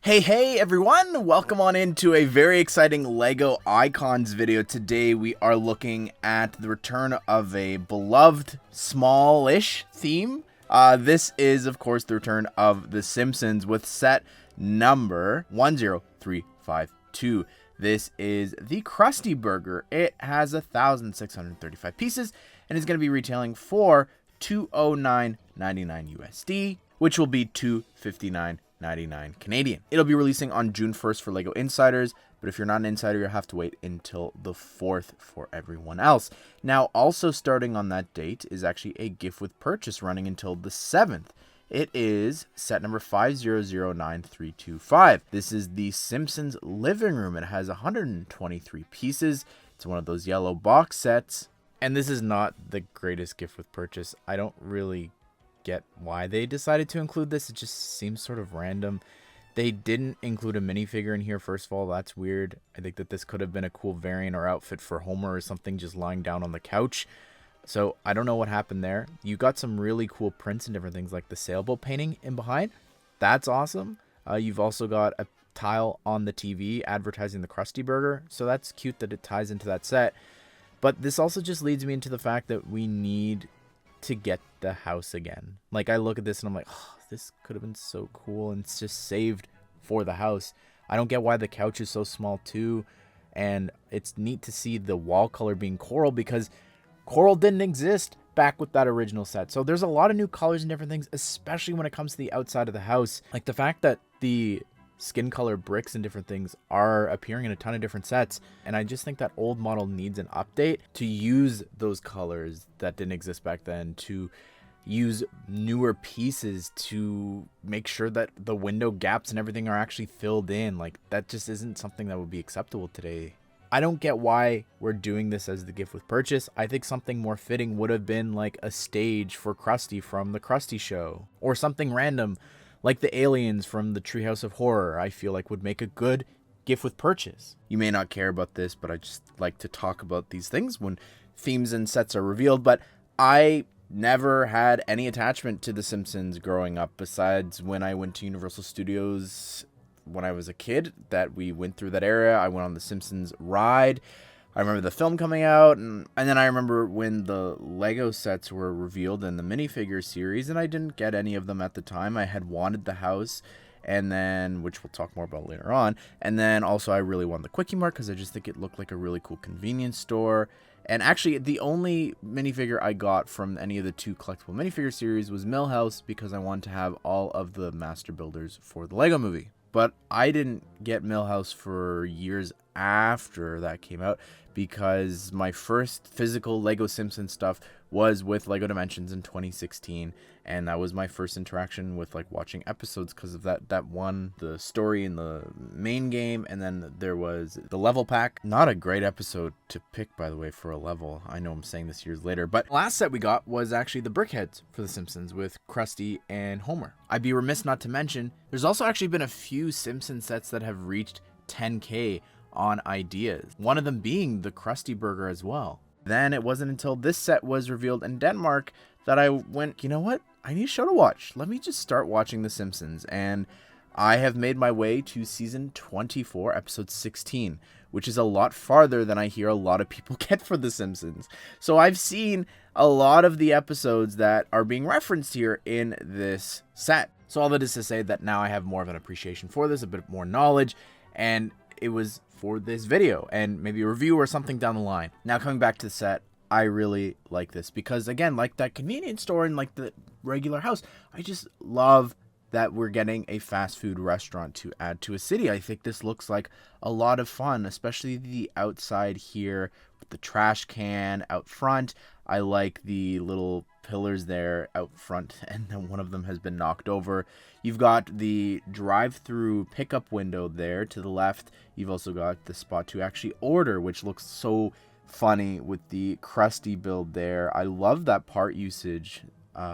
Hey everyone, welcome on into a very exciting LEGO Icons video. Today we are looking at the return of a beloved smallish theme. This is of course the return of The Simpsons with set number 10352. This is the Krusty Burger. It has 1,635 pieces and is going to be retailing for $209.99 USD, which will be $259.99 Canadian. It'll be releasing on June 1st for LEGO Insiders, but if you're not an insider, you'll have to wait until the 4th for everyone else. Now, also starting on that date is actually a gift with purchase running until the 7th. It is set number 5009325. This is the Simpsons living room. It has 123 pieces. It's one of those yellow box sets. And this is not the greatest gift with purchase. I don't really get why they decided to include this. It just seems sort of random. They didn't include a minifigure in here. First of all, that's weird. I think that this could have been a cool variant or outfit for Homer or something, just lying down on the couch. So I don't know what happened there. You got some really cool prints and different things like the sailboat painting in behind. That's awesome. You've also got a tile on the TV advertising the Krusty Burger. So that's cute that it ties into that set. But this also just leads me into the fact that we need to get the house again. Like, I look at this and I'm like, oh, this could have been so cool, and it's just saved for the house. I don't get why the couch is so small too, and it's neat to see the wall color being coral because coral didn't exist back with that original set. So there's a lot of new colors and different things, especially when it comes to the outside of the house. Like the fact that the skin color bricks and different things are appearing in a ton of different sets, and I just think that old model needs an update to use those colors that didn't exist back then, to use newer pieces to make sure that the window gaps and everything are actually filled in. Like, that just isn't something that would be acceptable today. I don't get why we're doing this as the gift with purchase. I think something more fitting would have been like a stage for Krusty from the Krusty Show, or something random like the aliens from the Treehouse of Horror. I feel like would make a good gift with purchase. You may not care about this, but I just like to talk about these things when themes and sets are revealed. But I never had any attachment to The Simpsons growing up, besides when I went to Universal Studios when I was a kid, that we went through that era. I went on the Simpsons ride. I remember the film coming out, and then I remember when the Lego sets were revealed in the minifigure series, and I didn't get any of them at the time. I had wanted the house, and then, which we'll talk more about later on, and then also I really wanted the Quickie Mart because I just think it looked like a really cool convenience store. And actually, the only minifigure I got from any of the two collectible minifigure series was Millhouse, because I wanted to have all of the master builders for the Lego movie. But I didn't get Millhouse for years after that came out, because my first physical Lego Simpsons stuff was with Lego Dimensions in 2016, and that was my first interaction with like watching episodes because of that one, the story in the main game, and then there was the level pack. Not a great episode to pick, by the way, for a level. I know I'm saying this years later, but last set we got was actually the Brickheads for The Simpsons with Krusty and Homer. I'd be remiss not to mention there's also actually been a few Simpsons sets that have reached 10K on ideas, one of them being the Krusty Burger as well. Then it wasn't until this set was revealed in Denmark that I went, you know what? I need a show to watch. Let me just start watching The Simpsons. And I have made my way to season 24, episode 16, which is a lot farther than I hear a lot of people get for The Simpsons. So I've seen a lot of the episodes that are being referenced here in this set. So all that is to say that now I have more of an appreciation for this, a bit more knowledge, and it was for this video and maybe a review or something down the line. Now, coming back to the set, I really like this because, again, like that convenience store and like the regular house, I just love that we're getting a fast food restaurant to add to a city. I think this looks like a lot of fun, especially the outside here with the trash can out front. I like the little pillars there out front, and then one of them has been knocked over. You've got the drive-through pickup window there to the left. You've also got the spot to actually order, which looks so funny with the Krusty build there. I love that part usage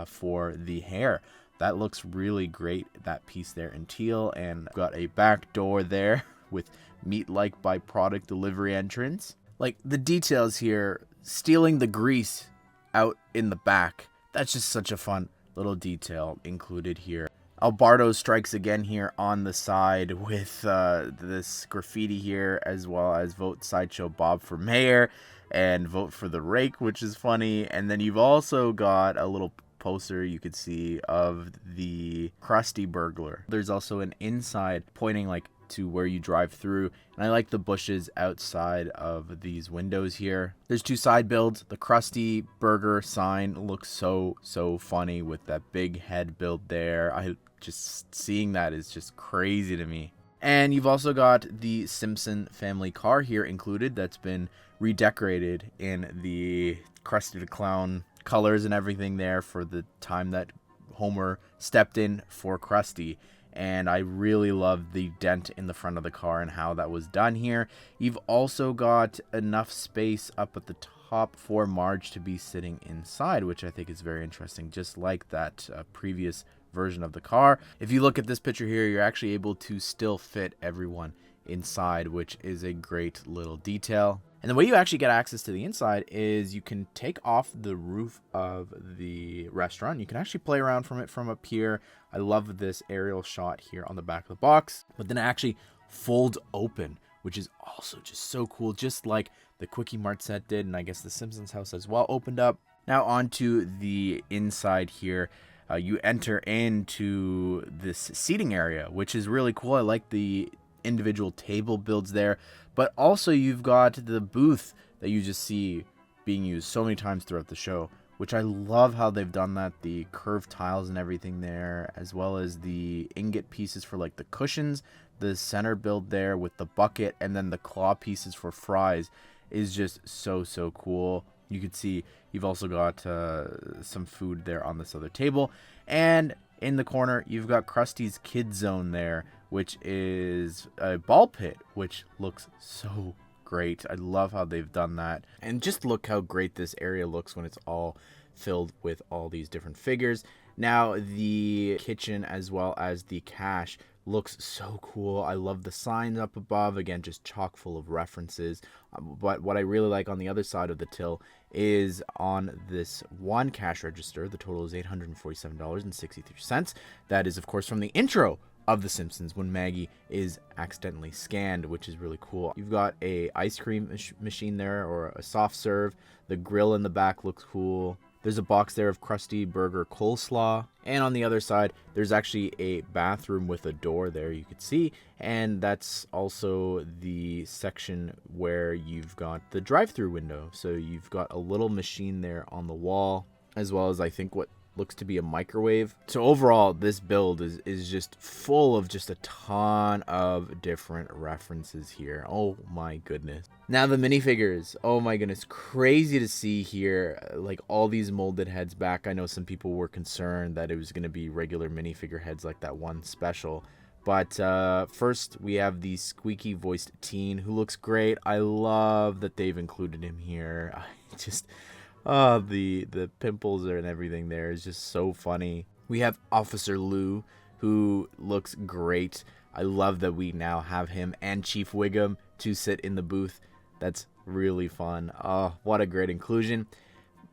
for the hair. That looks really great, that piece there in teal. And got a back door there with meat-like byproduct delivery entrance. Like the details here, stealing the grease out in the back. That's just such a fun little detail included here. Alberto strikes again here on the side with this graffiti here, as well as vote Sideshow Bob for mayor and vote for the rake, which is funny. And then you've also got a little poster you could see of the Krusty Burglar. There's also an inside pointing like to where you drive through, and I like the bushes outside of these windows here. There's two side builds. The Krusty Burger sign looks so funny with that big head build there. I just seeing that is just crazy to me. And you've also got the Simpson family car here included that's been redecorated in the Krusty the Clown colors and everything there for the time that Homer stepped in for Krusty. And I really love the dent in the front of the car and how that was done here. You've also got enough space up at the top for Marge to be sitting inside, which I think is very interesting, just like that previous version of the car. If you look at this picture here, you're actually able to still fit everyone inside, which is a great little detail. And the way you actually get access to the inside is you can take off the roof of the restaurant. You can actually play around from it from up here. I love this aerial shot here on the back of the box, but then it actually folds open, which is also just so cool, just like the Quickie Mart set did, and I guess the Simpsons house as well opened up. Now onto the inside here. You enter into this seating area, which is really cool. I like the individual table builds there, but also you've got the booth that you just see being used so many times throughout the show, which I love how they've done that. The curved tiles and everything there, as well as the ingot pieces for like the cushions, the center build there with the bucket, and then the claw pieces for fries is just so cool. You could see you've also got some food there on this other table. And in the corner, you've got Krusty's Kid Zone there, which is a ball pit, which looks so great. I love how they've done that. And just look how great this area looks when it's all filled with all these different figures. Now, the kitchen as well as the cash looks so cool. I love the signs up above. Again, just chock full of references. But what I really like on the other side of the till is on this one cash register. The total is $847.63. That is, of course, from the intro of The Simpsons when Maggie is accidentally scanned, which is really cool. You've got a ice cream machine there, or a soft serve. The grill in the back looks cool. There's a box there of Krusty Burger coleslaw. And on the other side, there's actually a bathroom with a door there you could see. And that's also the section where you've got the drive-through window. So you've got a little machine there on the wall, as well as I think what looks to be a microwave. So overall, this build is just full of just a ton of different references here. Oh my goodness. Now the minifigures. Oh my goodness. Crazy to see here. Like all these molded heads back. I know some people were concerned that it was going to be regular minifigure heads like that one special. But first, we have the squeaky voiced teen who looks great. I love that they've included him here. The pimples and everything there is just so funny. We have Officer Lou, who looks great. I love that we now have him and Chief Wiggum to sit in the booth. That's really fun. Oh, what a great inclusion.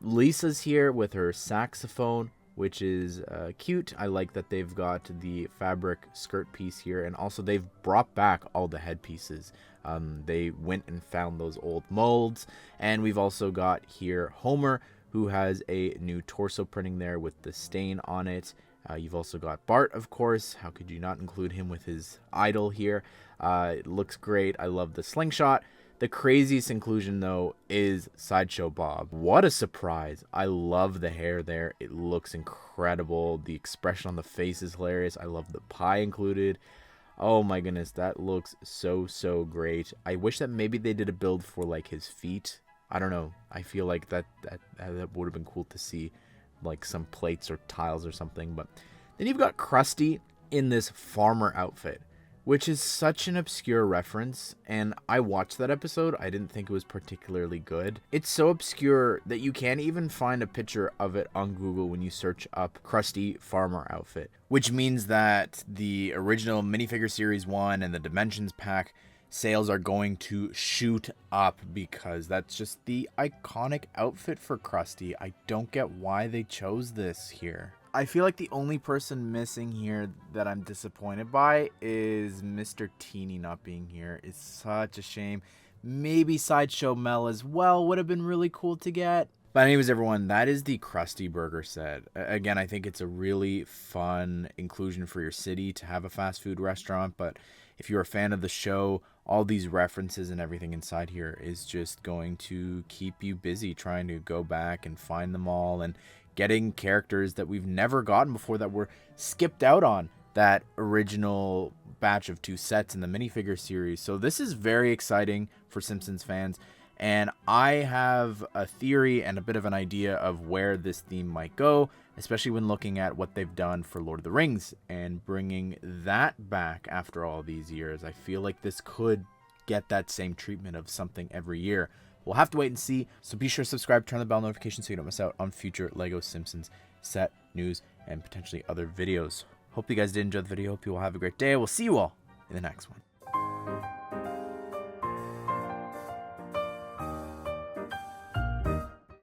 Lisa's here with her saxophone, which is cute. I like that they've got the fabric skirt piece here, and also they've brought back all the headpieces. They went and found those old molds, and we've also got here Homer, who has a new torso printing there with the stain on it. You've also got Bart, of course. How could you not include him with his idol here? It looks great. I love the slingshot. The craziest inclusion, though, is Sideshow Bob. What a surprise. I love the hair there. It looks incredible. The expression on the face is hilarious. I love the pie included. Oh my goodness, that looks so great. I wish that maybe they did a build for like his feet. I don't know. I feel like that would have been cool to see, like some plates or tiles or something. But then you've got Krusty in this farmer outfit, which is such an obscure reference, and I watched that episode. I didn't think it was particularly good. It's so obscure that you can't even find a picture of it on Google when you search up Krusty farmer outfit, which means that the original minifigure series 1 and the Dimensions pack sales are going to shoot up, because that's just the iconic outfit for Krusty. I don't get why they chose this here. I feel like the only person missing here that I'm disappointed by is Mr. Teeny not being here. It's such a shame. Maybe Sideshow Mel as well would have been really cool to get. But anyways, everyone, that is the Krusty Burger set. Again, I think it's a really fun inclusion for your city to have a fast food restaurant. But if you're a fan of the show, all these references and everything inside here is just going to keep you busy trying to go back and find them all and getting characters that we've never gotten before that were skipped out on that original batch of 2 sets in the minifigure series. So this is very exciting for Simpsons fans. And I have a theory and a bit of an idea of where this theme might go, especially when looking at what they've done for Lord of the Rings and bringing that back after all these years. I feel like this could get that same treatment of something every year. We'll have to wait and see, so be sure to subscribe, turn the bell notification so you don't miss out on future LEGO Simpsons set news and potentially other videos. Hope you guys did enjoy the video. Hope you all have a great day. We'll see you all in the next one.